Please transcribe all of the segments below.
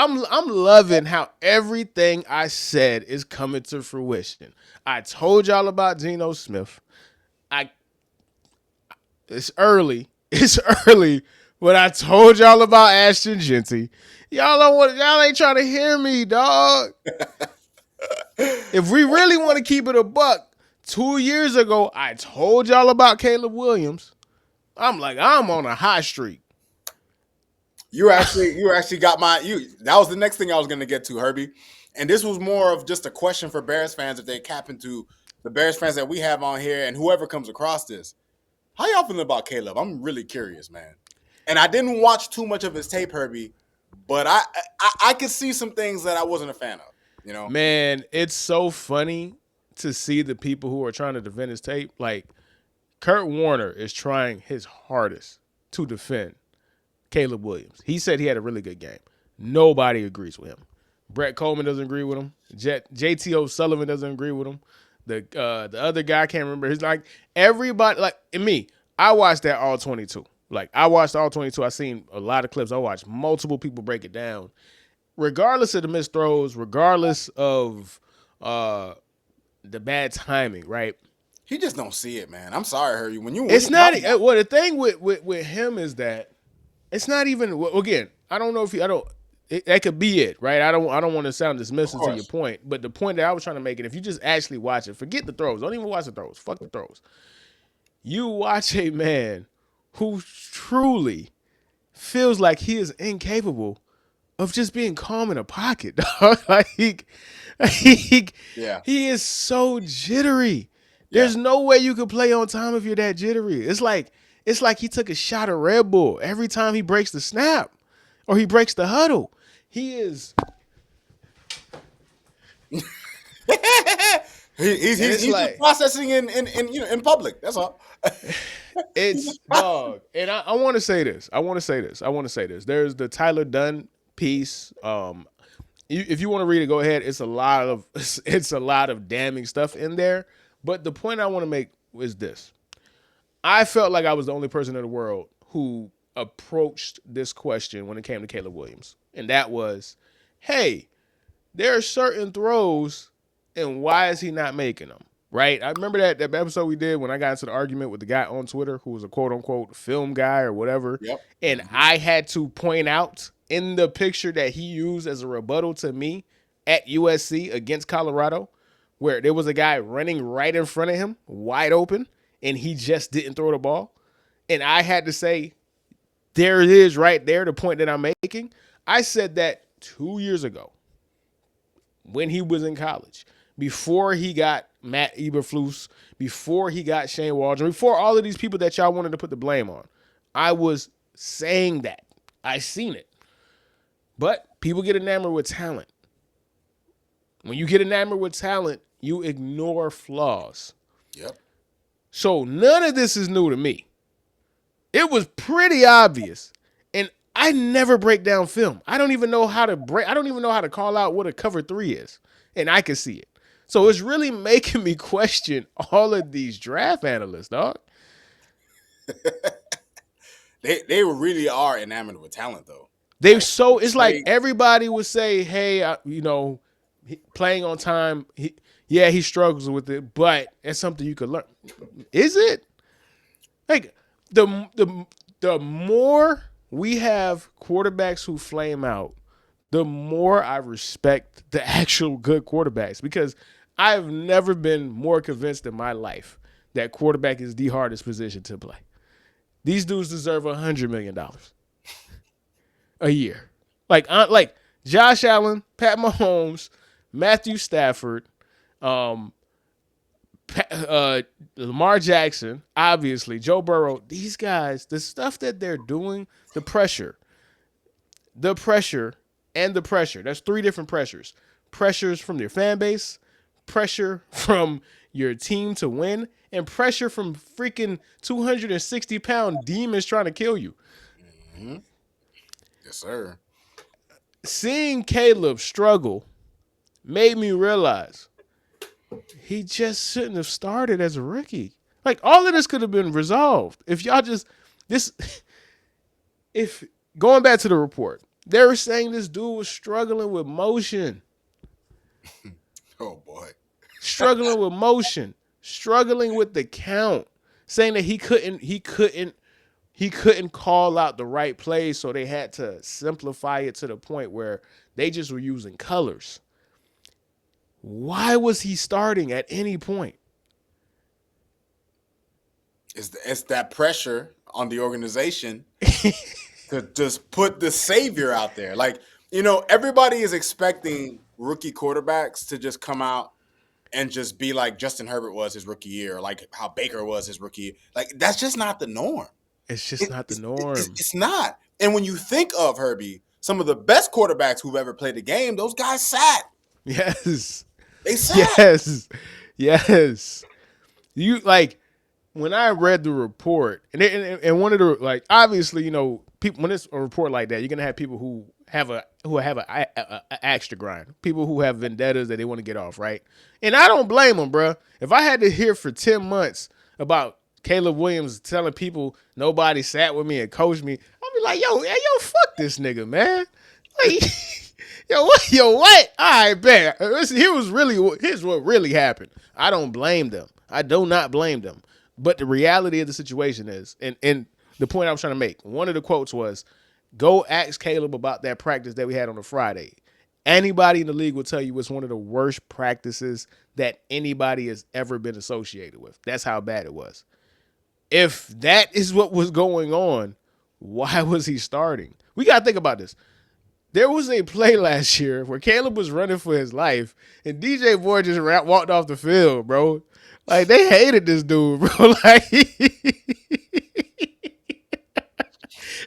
I'm loving how everything I said is coming to fruition. I told y'all about Geno Smith. I It's early. It's early. But I told y'all about Ashton Genty. Y'all ain't trying to hear me, dog. If we really want to keep it a buck, 2 years ago, I told y'all about Caleb Williams. I'm on a hot streak. You actually got that was the next thing I was gonna get to, Herbie. And this was more of just a question for Bears fans if they cap into the Bears fans that we have on here and whoever comes across this. How y'all feeling about Caleb? I'm really curious, man. And I didn't watch too much of his tape, Herbie, but I could see some things that I wasn't a fan of. You know, Man, it's so funny to see the people who are trying to defend his tape. Like, Kurt Warner is trying his hardest to defend Caleb Williams. He said he had a really good game. Nobody agrees with him. Brett Coleman doesn't agree with him. JT O'Sullivan doesn't agree with him. The other guy, I can't remember. He's like, everybody, like, and me, I watched that all 22. Like, I watched all 22. I seen a lot of clips. I watched multiple people break it down. Regardless of the missed throws, regardless of the bad timing, right? he just don't see it, man. I'm sorry, Herbie. It's not. Well, the thing with him is that it's not even. Well, again, I don't know if I don't. That could be it, right? I don't want to sound dismissive to your point, but the point that I was trying to make it, if you just actually watch it, forget the throws. Don't even watch the throws. Fuck the throws. You watch a man who truly feels like he is incapable of just being calm in a pocket, dog. Like he is so jittery. There's no way you could play on time if you're that jittery. It's like he took a shot of Red Bull every time he breaks the snap or he breaks the huddle. He is. He's like, processing in public. That's all. It's dog, and I want to say this. There's the Tyler Dunn piece. If you want to read it, go ahead. It's a lot of damning stuff in there. But the point I want to make is this: I felt like I was the only person in the world who approached this question when it came to Caleb Williams, and that was, hey, there are certain throws, and why is he not making them? Right? I remember that episode we did when I got into the argument with the guy on Twitter who was a quote-unquote film guy or whatever. Yep. And I had to point out in the picture that he used as a rebuttal to me at USC against Colorado, where there was a guy running right in front of him, wide open, and he just didn't throw the ball. And I had to say, there it is right there, the point that I'm making. I said that 2 years ago when he was in college, before he got Matt Eberflus, before he got Shane Waldron, before all of these people that y'all wanted to put the blame on. I was saying that. I seen it. But people get enamored with talent. When you get enamored with talent, you ignore flaws. Yep. So none of this is new to me. It was pretty obvious. And I never break down film. I don't even know how to call out what a cover 3 is. And I can see it. So it's really making me question all of these draft analysts, dog. They really are enamored with talent, though. It's like everybody would say, hey, playing on time, he struggles with it, but it's something you could learn. Is it? Like, the more we have quarterbacks who flame out, the more I respect the actual good quarterbacks, because I've never been more convinced in my life that quarterback is the hardest position to play. These dudes deserve $100 million a year. Like Josh Allen, Pat Mahomes, Matthew Stafford, Lamar Jackson, obviously, Joe Burrow. These guys, the stuff that they're doing, the pressure, and the pressure. That's 3 different pressures. Pressures from your fan base, pressure from your team to win, and pressure from freaking 260-pound demons trying to kill you. Mm-hmm. Yes, sir. Seeing Caleb struggle made me realize he just shouldn't have started as a rookie. Like, all of this could have been resolved if y'all just if going back to the report, They were saying this dude was struggling with motion, Oh boy. struggling with motion, struggling with the count, saying that he couldn't call out the right plays, so they had to simplify it to the point where they just were using colors. Why was he starting at any point? It's that pressure on the organization to just put the savior out there. Like, everybody is expecting rookie quarterbacks to just come out and just be like Justin Herbert was his rookie year, or like how Baker was his rookie year. Like, that's just not the norm. It's just not the norm. It's not. And when you think of Herbie, some of the best quarterbacks who've ever played the game, those guys sat. Yes. They sat. Yes. Yes. You like when I read the report, and one of the like obviously people when it's a report like that, you're gonna have people who have a axe to grind, people who have vendettas that they want to get off, right? And I don't blame them, bro. If I had to hear for 10 months about Caleb Williams telling people nobody sat with me and coached me, I'd be like, yo, fuck this nigga, man. Like, what? All right, bet. Here's what really happened. I don't blame them. I do not blame them. But the reality of the situation is, and the point I was trying to make, one of the quotes was, go ask Caleb about that practice that we had on a Friday. Anybody in the league will tell you it's one of the worst practices that anybody has ever been associated with. That's how bad it was. If that is what was going on, why was he starting? We got to think about this. There was a play last year where Caleb was running for his life, and DJ Boyd just walked off the field, bro. Like, they hated this dude, bro. Like, this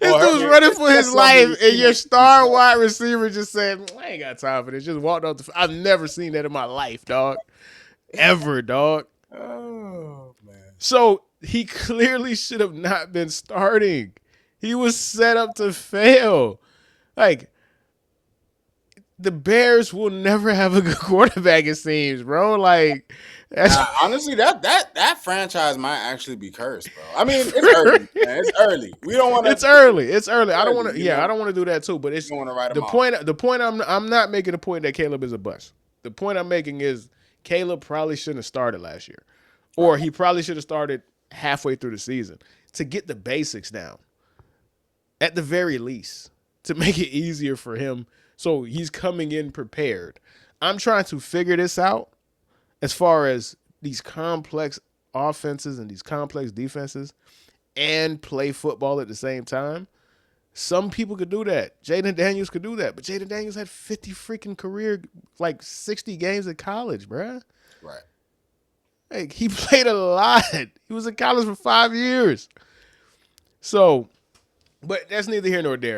dude's running for his life, and your star wide receiver just said, I ain't got time for this. Just walked off the field. I've never seen that in my life, dog. Ever, dog. Oh, man. So he clearly should have not been starting. He was set up to fail. Like, the Bears will never have a good quarterback, it seems, bro. Like, honestly, that franchise might actually be cursed, bro. I mean, it's early, man. It's early. We don't want to. It's early. It's early. I don't want to. Yeah, I don't want to do that too. But it's the point. The point. I'm not making the point that Caleb is a bust. The point I'm making is Caleb probably shouldn't have started last year, or he probably should have started halfway through the season to get the basics down, at the very least, to make it easier for him. So he's coming in prepared. I'm trying to figure this out as far as these complex offenses and these complex defenses and play football at the same time. Some people could do that. Jaden Daniels could do that. But Jaden Daniels had 50 freaking career, like 60 games at college, bruh. Right. Like, he played a lot. He was in college for 5 years. So, but that's neither here nor there.